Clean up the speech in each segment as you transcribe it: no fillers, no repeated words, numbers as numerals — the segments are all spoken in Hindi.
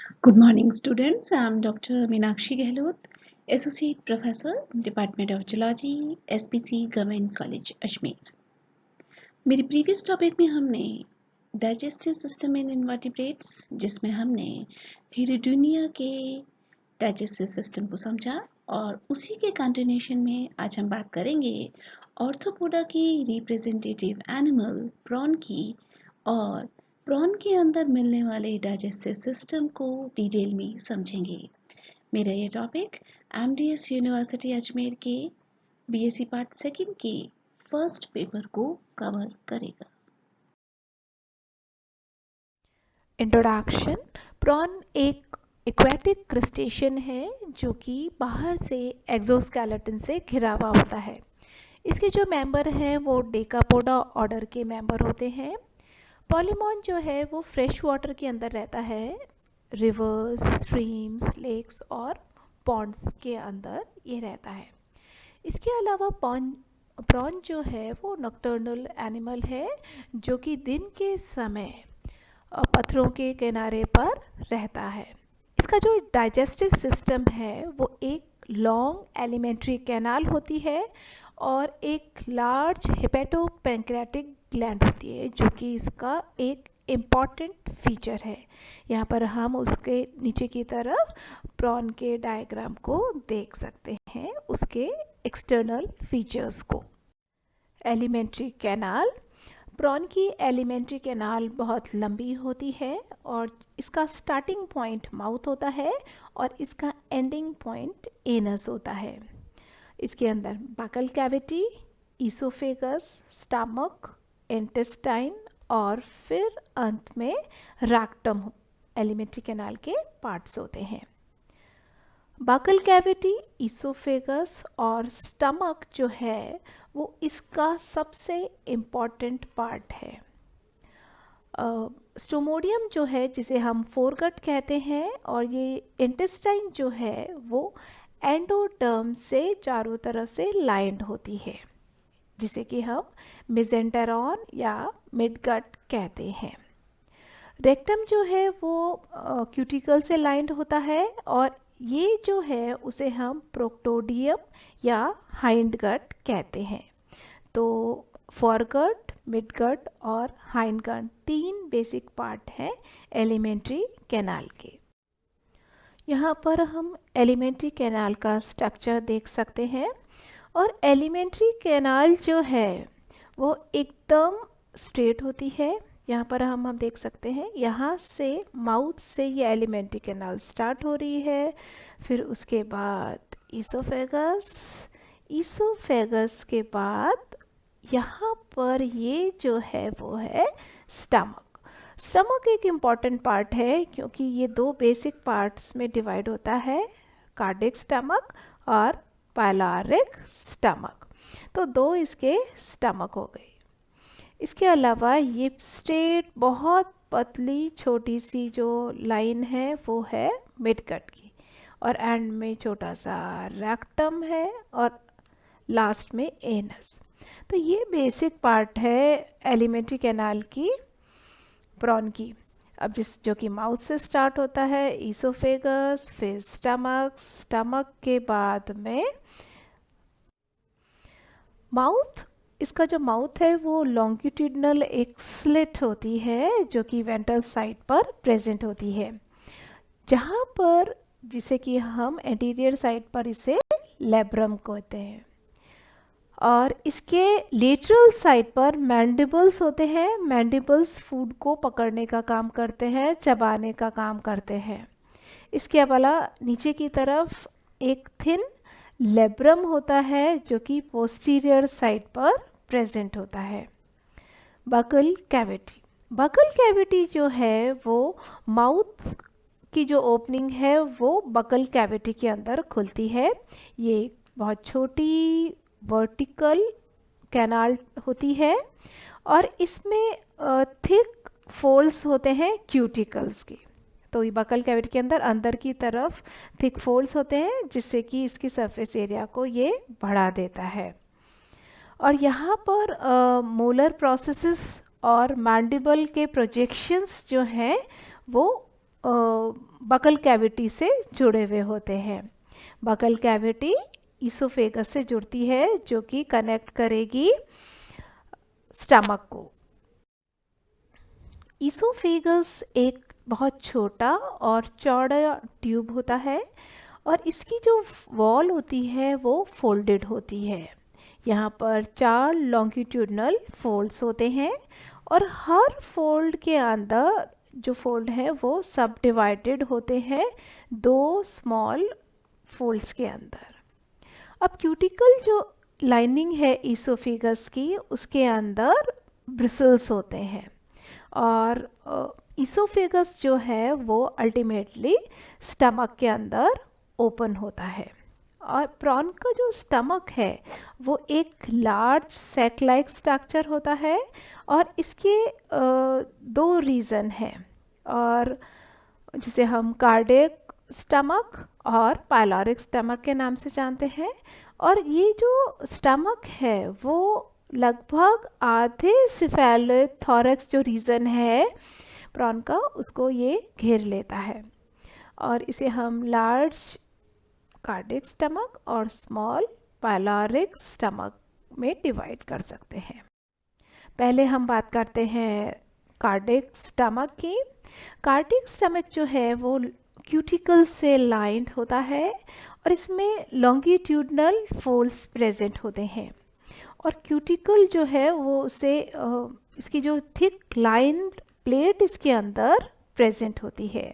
Good morning, students. I am Dr. Meenakshi Gehlot, Associate Professor, Department of Geology, SPC Government College, Ajmer. मेरे प्रीवियस टॉपिक में हमने डाइजेस्टिव सिस्टम इन इनवर्टिब्रेट्स जिसमें हमने हीरिडुनिया के डाइजेस्टिव सिस्टम को समझा और उसी के कंटिन्यूशन में आज हम बात करेंगे ऑर्थोपोडा की रिप्रेजेंटेटिव एनिमल प्रॉन की और प्रॉन के अंदर मिलने वाले डाइजेस्टिव सिस्टम को डिटेल में समझेंगे। मेरा ये टॉपिक एमडीएस यूनिवर्सिटी अजमेर के बीएससी पार्ट सेकंड के फर्स्ट पेपर को कवर करेगा। इंट्रोडक्शन। प्रॉन एक एक्वेटिक क्रस्टेशियन है जो कि बाहर से एक्सोस्केलेटन से घिरा हुआ होता है। इसके जो मेंबर हैं वो डेकापोडा ऑर्डर के मेंबर होते हैं। पॉलीमॉन जो है वो फ्रेश वाटर के अंदर रहता है, रिवर्स, स्ट्रीम्स, लेक्स और पॉन्ड्स के अंदर ये रहता है। इसके अलावा प्रॉन जो है वो नॉकटर्नल एनिमल है जो कि दिन के समय पत्थरों के किनारे पर रहता है। इसका जो डाइजेस्टिव सिस्टम है वो एक लॉन्ग एलिमेंट्री कैनाल होती है और एक लार्ज हेपेटोपैंक्रियाटिक ग्लैंड होती है जो कि इसका एक इम्पॉर्टेंट फीचर है। यहाँ पर हम उसके नीचे की तरफ प्रॉन के डायग्राम को देख सकते हैं, उसके एक्सटर्नल फीचर्स को। Alimentary canal. प्रॉन की एलिमेंट्री कैनाल बहुत लंबी होती है और इसका स्टार्टिंग पॉइंट माउथ होता है और इसका एंडिंग पॉइंट एनस होता है। इसके अंदर buccal cavity, oesophagus, stomach, intestine और फिर अंत में रेक्टम एलिमेंट्री कैनाल के पार्ट्स होते हैं। बकल कैविटी, ईसोफेगस और स्टमक जो है वो इसका सबसे इम्पॉर्टेंट पार्ट है। स्टोमोडियम जो है जिसे हम फोरगट कहते हैं और ये इंटेस्टाइन जो है वो एंडोडर्म से चारों तरफ से लाइंड होती है जिसे कि हम मेसेंटेरॉन या मिडगट कहते हैं। रेक्टम जो है वो क्यूटिकल से लाइंड होता है और ये जो है उसे हम प्रोक्टोडियम या हाइंडगट कहते हैं। तो फॉरगट, मिडगट और हाइंडगट तीन बेसिक पार्ट हैं एलिमेंट्री कैनाल के। यहाँ पर हम एलिमेंट्री कैनाल का स्ट्रक्चर देख सकते हैं और एलिमेंट्री कैनाल जो है वो एकदम स्ट्रेट होती है। यहाँ पर हम देख सकते हैं, यहाँ से माउथ से ये एलिमेंट्री कैनाल स्टार्ट हो रही है, फिर उसके बाद ईसोफेगस के बाद यहाँ पर ये जो है वो है स्टमक एक इम्पॉर्टेंट पार्ट है क्योंकि ये दो बेसिक पार्ट्स में डिवाइड होता है, कार्डिक स्टमक और पाइलोरिक स्टमक। तो दो इसके स्टमक हो गए। इसके अलावा ये स्ट्रेट बहुत पतली छोटी सी जो लाइन है वो है मिडगट की और एंड में छोटा सा रेक्टम है और लास्ट में एनस। तो ये बेसिक पार्ट है एलिमेंट्री कैनाल की, प्रॉन की। अब जो कि माउथ से स्टार्ट होता है, ईसोफेगस, फिर स्टमक के बाद में माउथ। इसका जो माउथ है वो लॉन्गिट्यूडनल एक स्लिट होती है जो कि वेंट्रल साइड पर प्रेजेंट होती है, जहाँ पर जिसे कि हम एंटीरियर साइड पर इसे लेब्रम कहते हैं। और इसके लेटरल साइड पर मैंडिबल्स होते हैं। मैंडिबल्स फूड को पकड़ने का काम करते हैं, चबाने का काम करते हैं। इसके अलावा नीचे की तरफ एक थिन लेब्रम होता है जो कि पोस्टीरियर साइड पर प्रेजेंट होता है। बकल कैविटी जो है वो माउथ की जो ओपनिंग है वो बकल कैविटी के अंदर खुलती है। ये बहुत छोटी वर्टिकल कैनाल होती है और इसमें थिक फोल्ड्स होते हैं क्यूटिकल्स के। तो ये बकल कैविटी के अंदर की तरफ थिक फोल्ड्स होते हैं जिससे कि इसकी सरफेस एरिया को ये बढ़ा देता है। और यहाँ पर मोलर प्रोसेसेस और मैंडिबल के प्रोजेक्शंस जो हैं वो बकल कैविटी से जुड़े हुए होते हैं। बकल कैविटी ईसोफेगस से जुड़ती है जो कि कनेक्ट करेगी स्टमक को। ईसोफेगस एक बहुत छोटा और चौड़ा ट्यूब होता है और इसकी जो वॉल होती है वो फोल्डेड होती है। यहाँ पर 4 लॉन्गिट्यूडनल फोल्ड्स होते हैं और हर फोल्ड के अंदर जो फोल्ड है वो सब डिवाइडेड होते हैं 2 स्मॉल फोल्ड्स के अंदर। अब क्यूटिकल जो लाइनिंग है ईसोफेगस की उसके अंदर ब्रिसल्स होते हैं और ईसोफेगस जो है वो अल्टीमेटली स्टमक के अंदर ओपन होता है। और प्रॉन का जो स्टमक है वो एक लार्ज सैक लाइक स्ट्रक्चर होता है और इसके 2 रीज़न हैं और जिसे हम कार्डियक स्टमक और पाइलोरिक स्टमक के नाम से जानते हैं। और ये जो स्टमक है वो लगभग आधे सिफेलोथोरैक्स जो रीजन है प्रॉन का उसको ये घेर लेता है और इसे हम लार्ज कार्डियक स्टमक और स्मॉल पाइलोरिक स्टमक में डिवाइड कर सकते हैं। पहले हम बात करते हैं कार्डियक स्टमक की। कार्डियक स्टमक जो है वो क्यूटिकल से लाइंड होता है और इसमें लॉन्गिट्यूडनल फोल्ड्स प्रेजेंट होते हैं और क्यूटिकल जो है वो उसे इसकी जो थिक लाइन प्लेट इसके अंदर प्रेजेंट होती है।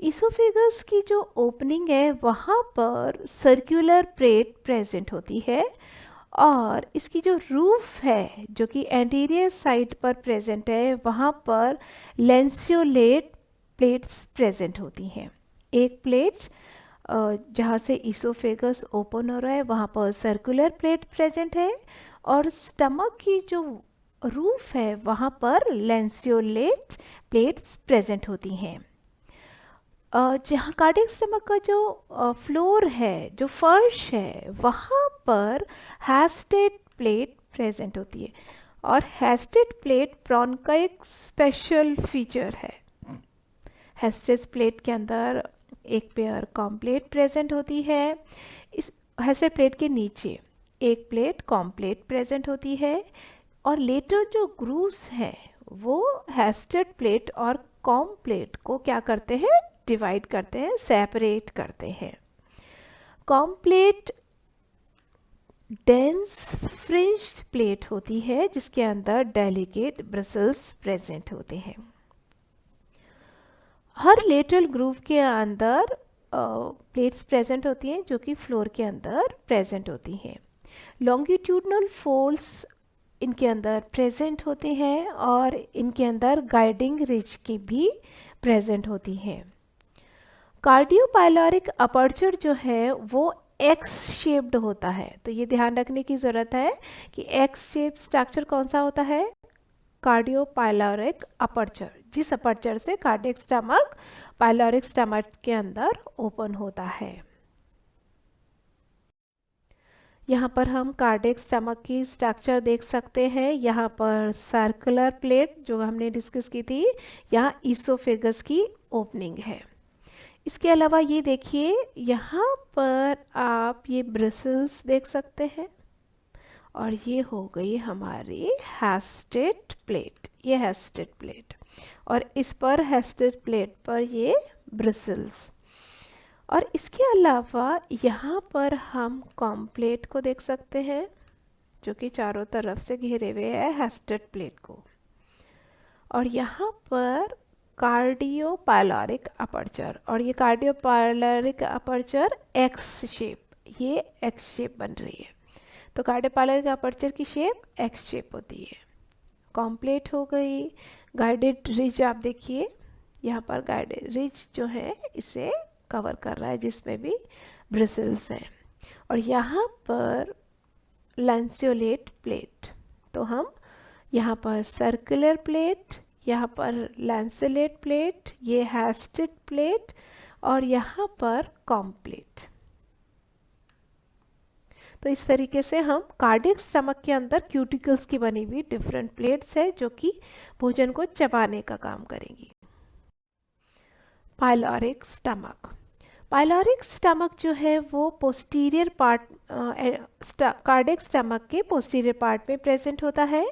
ईसोफेगस की जो ओपनिंग है वहाँ पर सर्कुलर प्लेट प्रेजेंट होती है और इसकी जो रूफ है जो कि एंटीरियर साइड पर प्रेजेंट है वहाँ पर लैंसियोलेट प्लेट्स प्रेजेंट होती हैं। एक प्लेट जहाँ से ईसोफेगस ओपन हो रहा है वहाँ पर सर्कुलर प्लेट प्रेजेंट है और स्टमक की जो रूफ है वहाँ पर लैंसियोलेट प्लेट्स प्रेजेंट होती हैं। जहाँ कार्डियक स्टमक का जो फ्लोर है जो फर्श है वहाँ पर हैस्टेड प्लेट प्रेजेंट होती है और हैस्टेड प्लेट प्रॉन का एक स्पेशल फीचर है। हैस्टेड प्लेट के अंदर एक पेयर कॉम्प्लेट प्रेजेंट होती है। इस हैस्टेड प्लेट के नीचे एक प्लेट कॉम्प्लेट प्रेजेंट होती है और लेटर जो ग्रूव्स हैं वो हैस्टेड प्लेट और कॉम्प्लेट को क्या करते हैं डिवाइड करते हैं सेपरेट करते हैं। कॉम्प्लेट डेंस फ्रिंज्ड प्लेट होती है जिसके अंदर डेलिकेट ब्रिसल्स प्रेजेंट होते हैं। हर लेटरल ग्रूव के अंदर प्लेट्स प्रेजेंट होती हैं जो कि फ्लोर के अंदर प्रेजेंट होती हैं। लॉन्गिट्यूडनल फोल्ड्स इनके अंदर प्रेजेंट होते हैं और इनके अंदर गाइडिंग रिज की भी प्रेजेंट होती हैं। कार्डियोपाइलोरिक अपर्चर जो है वो एक्स शेप्ड होता है, तो ये ध्यान रखने की ज़रूरत है कि एक्स शेप स्ट्रक्चर कौन सा होता है कार्डियोपाइलोरिक अपर्चर, जिस अपर्चर से कार्डियक स्टमक पाइलोरिक स्टमक के अंदर ओपन होता है। यहाँ पर हम कार्डियक स्टमक की स्ट्रक्चर देख सकते हैं। यहाँ पर सर्कुलर प्लेट जो हमने डिस्कस की थी, यहाँ ईसोफेगस की ओपनिंग है। इसके अलावा ये देखिए यहाँ पर आप ये ब्रिसल्स देख सकते हैं और ये हो गई हमारी हैस्टेड प्लेट, ये हैस्टेड प्लेट और इस पर हैस्टेड प्लेट पर ये ब्रिसल्स। और इसके अलावा यहाँ पर हम कॉम्प्लेट को देख सकते हैं जो कि चारों तरफ से घेरे हुए है हैस्टेड प्लेट को। और यहाँ पर कार्डियोपाइलोरिक अपर्चर, और ये कार्डियोपाइलोरिक अपर्चर एक्स शेप, ये एक्स शेप बन रही है, तो कार्डियोपाइलोरिक अपर्चर की शेप एक्स शेप होती है। कॉम्प्लेट हो गई। गाइडेड रिज आप देखिए यहाँ पर गाइडेड रिज जो है इसे कवर कर रहा है जिसमें भी ब्रिसल्स हैं। और यहाँ पर लैंसियोलेट प्लेट, तो हम यहाँ पर सर्कुलर प्लेट, यहाँ पर लैंसियोलेट प्लेट, ये हैस्टेड प्लेट और यहाँ पर कॉम्प्लेट। तो इस तरीके से हम कार्डियक स्टमक के अंदर क्यूटिकल्स की बनी हुई डिफरेंट प्लेट्स है जो कि भोजन को चबाने का काम करेंगी। Pyloric stomach. पाइलोरिक स्टमक जो है वो पोस्टीरियर पार्ट, कार्डियक स्टमक के पोस्टीरियर पार्ट में प्रेजेंट होता है।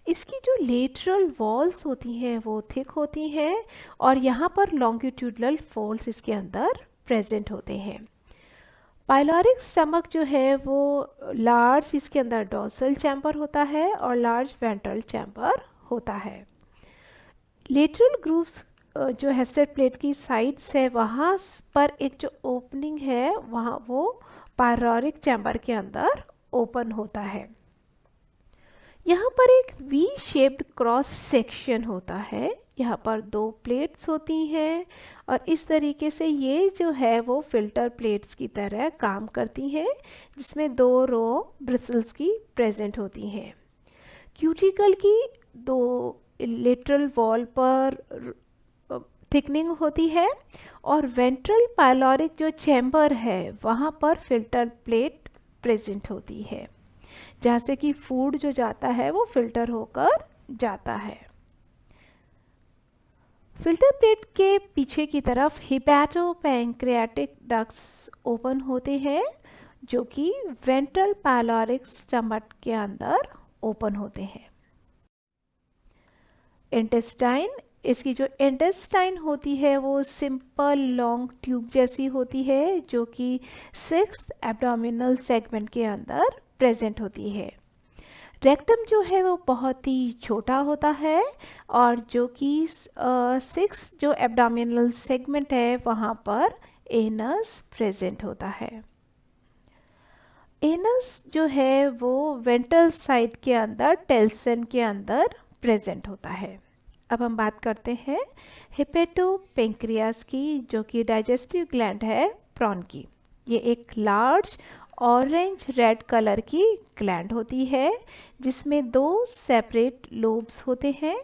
इसकी जो लेटरल वॉल्स होती हैं वो थिक होती हैं और यहाँ पर लॉन्गिट्यूडनल फोल्ड्स इसके अंदर प्रेजेंट होते हैं। पाइलोरिक स्टमक जो है वो लार्ज, इसके अंदर डोर्सल चैम्बर होता है और लार्ज वेंट्रल चैम्बर होता है। लेटरल ग्रूव्स जो हेस्टर प्लेट की साइड्स है वहाँ पर एक जो ओपनिंग है वहाँ वो पाइलोरिक चैम्बर के अंदर ओपन होता है। यहाँ पर एक वी शेप्ड क्रॉस सेक्शन होता है। यहाँ पर 2 प्लेट्स होती हैं और इस तरीके से ये जो है वो फिल्टर प्लेट्स की तरह काम करती हैं, जिसमें 2 रो ब्रिसल्स की प्रेजेंट होती हैं। क्यूटिकल की 2 लेटरल वॉल पर थिकनिंग होती है और वेंट्रल पाइलोरिक जो चैम्बर है वहाँ पर फिल्टर प्लेट प्रेजेंट होती है, जहाँ से कि फूड जो जाता है वो फिल्टर होकर जाता है। फिल्टर प्लेट के पीछे की तरफ हिपैटोपैंक्रियाटिक डक्ट्स ओपन होते हैं जो कि वेंट्रल पाइलोरिक स्टमक के अंदर ओपन होते हैं। इंटेस्टाइन, इसकी जो इंटेस्टाइन होती है वो सिंपल लॉन्ग ट्यूब जैसी होती है जो कि 6th एब्डोमिनल सेगमेंट के अंदर प्रेजेंट होती है। रेक्टम जो है वो बहुत ही छोटा होता है और जो कि 6th जो एब्डोमिनल सेगमेंट है वहाँ पर एनस प्रेजेंट होता है। एनस जो है वो वेंट्रल साइड के अंदर टेल्सन के अंदर प्रेजेंट होता है। अब हम बात करते हैं हिपेटोपेंक्रियास की, जो कि डाइजेस्टिव ग्लैंड है प्रॉन की। ये एक लार्ज ऑरेंज रेड कलर की ग्लैंड होती है जिसमें 2 सेपरेट लोब्स होते हैं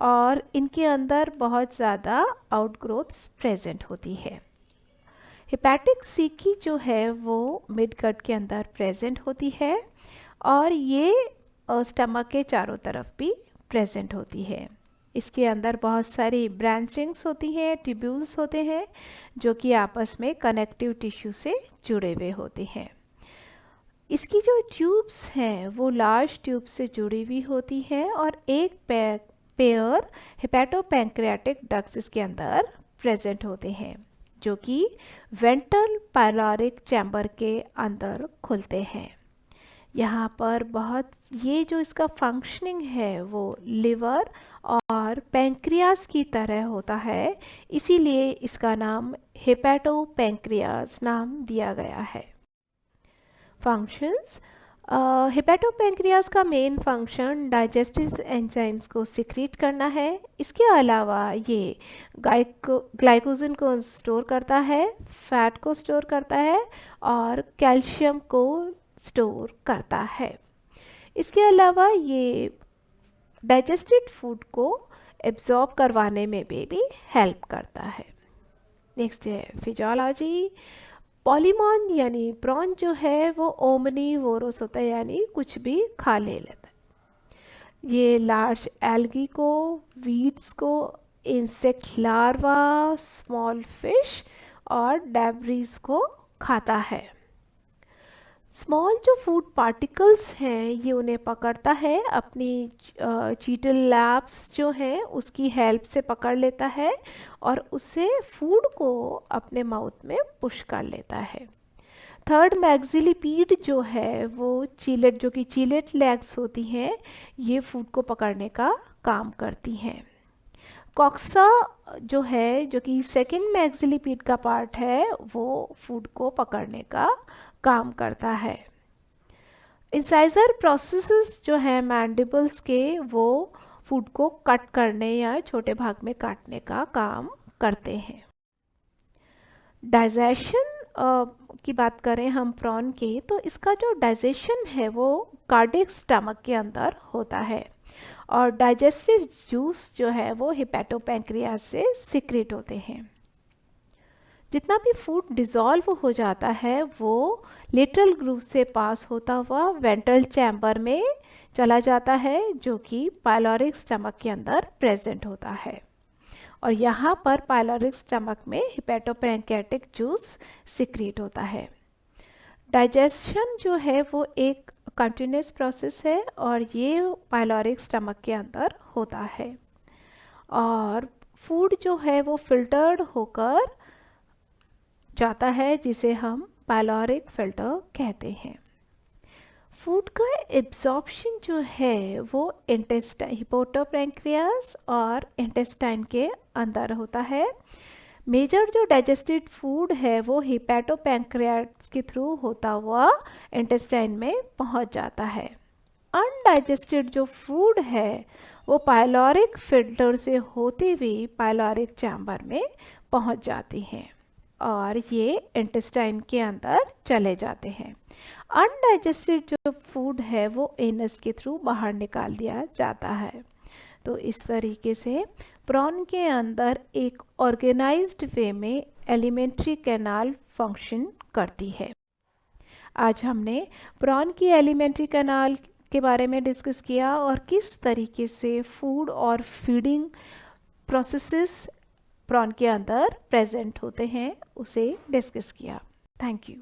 और इनके अंदर बहुत ज़्यादा आउटग्रोथ्स प्रेजेंट होती है। हेपेटिक सीकी जो है वो मिड गट के अंदर प्रेजेंट होती है और ये स्टमक के चारों तरफ भी प्रेजेंट होती है। इसके अंदर बहुत सारी ब्रांचिंग्स होती हैं, ट्यूब्यूल्स होते हैं जो कि आपस में कनेक्टिव टिश्यू से जुड़े हुए होते हैं। इसकी जो ट्यूब्स हैं वो लार्ज ट्यूब से जुड़ी हुई होती हैं और एक पेयर हेपेटोपैंक्रियाटिक डक्ट्स इसके अंदर प्रेजेंट होते हैं जो कि वेंट्रल पाइलोरिक चैम्बर के अंदर खुलते हैं। यहाँ पर बहुत ये जो इसका फंक्शनिंग है वो लिवर और पैंक्रियास की तरह होता है, इसीलिए इसका नाम हेपेटोपैंक्रियास नाम दिया गया है। फंक्शंस, हेपेटोपैंक्रियास का मेन फंक्शन डाइजेस्टिव एंजाइम्स को सिक्रीट करना है। इसके अलावा ये ग्लाइकोजन को स्टोर करता है, फैट को स्टोर करता है और कैल्शियम को स्टोर करता है। इसके अलावा ये डाइजेस्टेड फूड को एब्जॉर्ब करवाने में भी हेल्प करता है। नेक्स्ट है फिजियोलॉजी। पॉलीमॉन यानी प्रॉन जो है वो ओमनीवोरस होता है, यानी कुछ भी खा ले लेता है। ये लार्ज एल्गी को, वीड्स को, इंसेक्ट लार्वा, स्मॉल फिश और डेब्रीज को खाता है। स्मॉल जो फूड पार्टिकल्स हैं ये उन्हें पकड़ता है, अपनी चीटल लैब्स जो हैं उसकी हेल्प से पकड़ लेता है और उसे फूड को अपने माउथ में पुश कर लेता है। थर्ड मैक्सिलिपीड जो है वो चीलेट, जो कि चीलेट लेग्स होती हैं, ये फूड को पकड़ने का काम करती हैं। कॉक्सा जो है, जो कि सेकेंड मैक्सिलिपीड का पार्ट है, वो फूड को पकड़ने का काम करता है। इंसाइजर प्रोसेसेस जो है मैंडिबल्स के, वो फूड को कट करने या छोटे भाग में काटने का काम करते हैं। डाइजेशन की बात करें हम प्रॉन के, तो इसका जो डाइजेशन है वो कार्डियक स्टमक के अंदर होता है और डाइजेस्टिव जूस जो है वो हिपेटोपैंक्रियास से सिक्रेट होते हैं। जितना भी फूड डिज़ोल्व हो जाता है वो लेटरल ग्रूव से पास होता हुआ वेंट्रल चैम्बर में चला जाता है जो कि पाइलोरिक स्टमक के अंदर प्रेजेंट होता है और यहाँ पर पायलोरिक स्टमक में हिपेटोपैंक्रियाटिक जूस सिक्रीट होता है। डाइजेशन जो है वो एक कंटिन्यूस प्रोसेस है और ये पायलोरिक स्टमक के अंदर होता है और फूड जो है वो फिल्टर्ड होकर जाता है जिसे हम पायलोरिक फिल्टर कहते हैं। फूड का एब्जॉर्प्शन जो है वो इंटेस्टाइन हिपोटोपैंक्रियास और इंटेस्टाइन के अंदर होता है। मेजर जो डाइजेस्टेड फूड है वो हिपेटोपैंक्रियास के थ्रू होता हुआ इंटेस्टाइन में पहुंच जाता है। अनडाइजेस्टेड जो फूड है वो पायलोरिक फिल्टर से होती हुई पायलोरिक चैम्बर में पहुंच जाती हैं और ये इंटेस्टाइन के अंदर चले जाते हैं। अनडाइजेस्टेड जो फूड है वो एनस के थ्रू बाहर निकाल दिया जाता है। तो इस तरीके से प्रॉन के अंदर एक ऑर्गेनाइज्ड वे में एलिमेंट्री कैनाल फंक्शन करती है। आज हमने प्रॉन की एलिमेंट्री कैनाल के बारे में डिस्कस किया और किस तरीके से फूड और फीडिंग प्रोसेसेस प्रॉन के अंदर प्रेजेंट होते हैं उसे डिस्कस किया। Thank you.